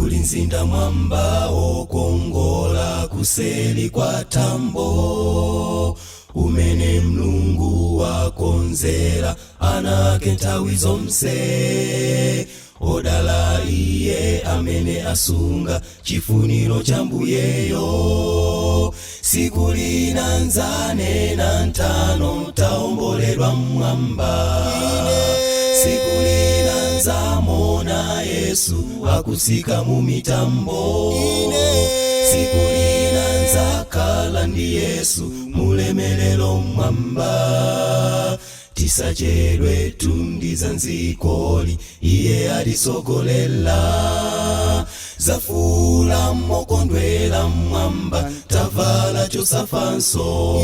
Kulinzinda mwamba okongola kuseli kwa tambo, umene Mulungu wakonzera anake nthawi zonse. Odala iye amene asunga chifuniro cha Mbuyeyo. Siku lina nzanena ntano taomboledwa mwamba. Siku lina nzamona Yesu akusika mu mitambo. Siku lina nzakhala ndi Yesu mulemelero mwamba. Tisachedwe tundiza nzikoli iye atisogolela. Zafula mokondwela mwamba tavala chosafanso.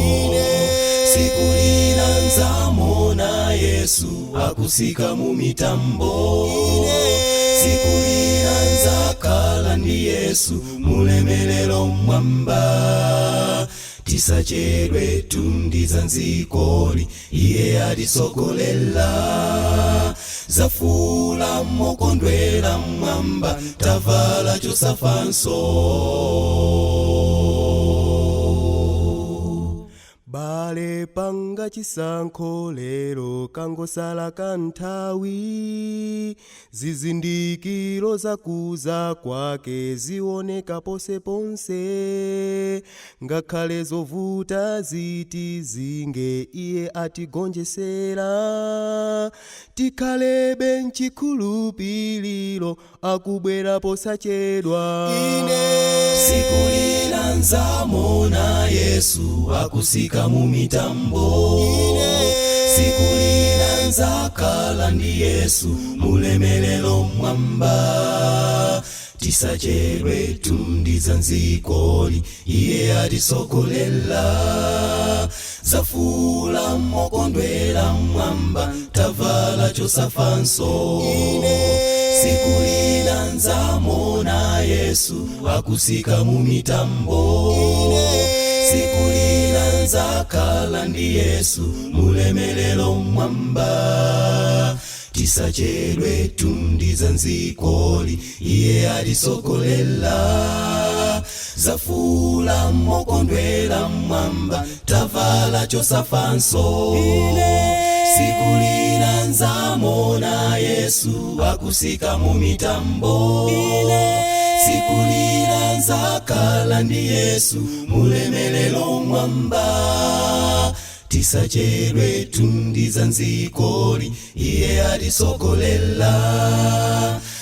Siku lina nzamona Yesu akusika mu mitambo. Siku lina nzakhala ndi Yesu mulemelero mwamba. Tisachedwe tundiza nzikoli iye atisogolela. Zafula mokondwela mwamba tavala chosafanso. Bale panga chisankho lero kangosala kanthawi. Zizindikiro zakuza kwake zioneka pose ponse. Ngakhale zovuta ziti zinge iye atigonjesera. Tikhalebe nchikhulupiriro akubwera posachedwa. Siku lina nzamona Yesu akusika mu mitambo. Siku lina nzakhala ndi Yesu mulemelero mwamba. Tisachedwe tundiza nzikoli iye atisogolela. Zafula mokondwela mwamba tavala chosafanso. Siku lina nzamona Yesu akusika mu mitambo. Siku lina nzakhala ndi Yesu mulemelero mwamba. Tisachedwe tundiza nzikoli iye atisogolela. Zafula mokondwela mwamba tavala chosafanso. Siku lina nzamona Yesu akusika mu mitambo. Siku lina nzakhala ndi Yesu mulemelero mwamba. Tisachedwe tundiza nzikoli iye atisogolela.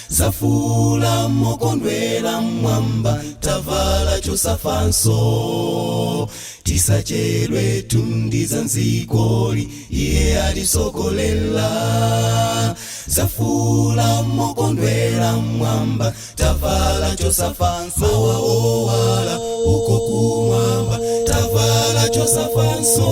Zafula mokondwela mwamba tavala chosafanso. Tisachedwe tundiza nzikoli iye atisogolela. Zafula mokondwela mwamba tavala chosafanso. Mawa owala uko kumwamba tavala chosafanso.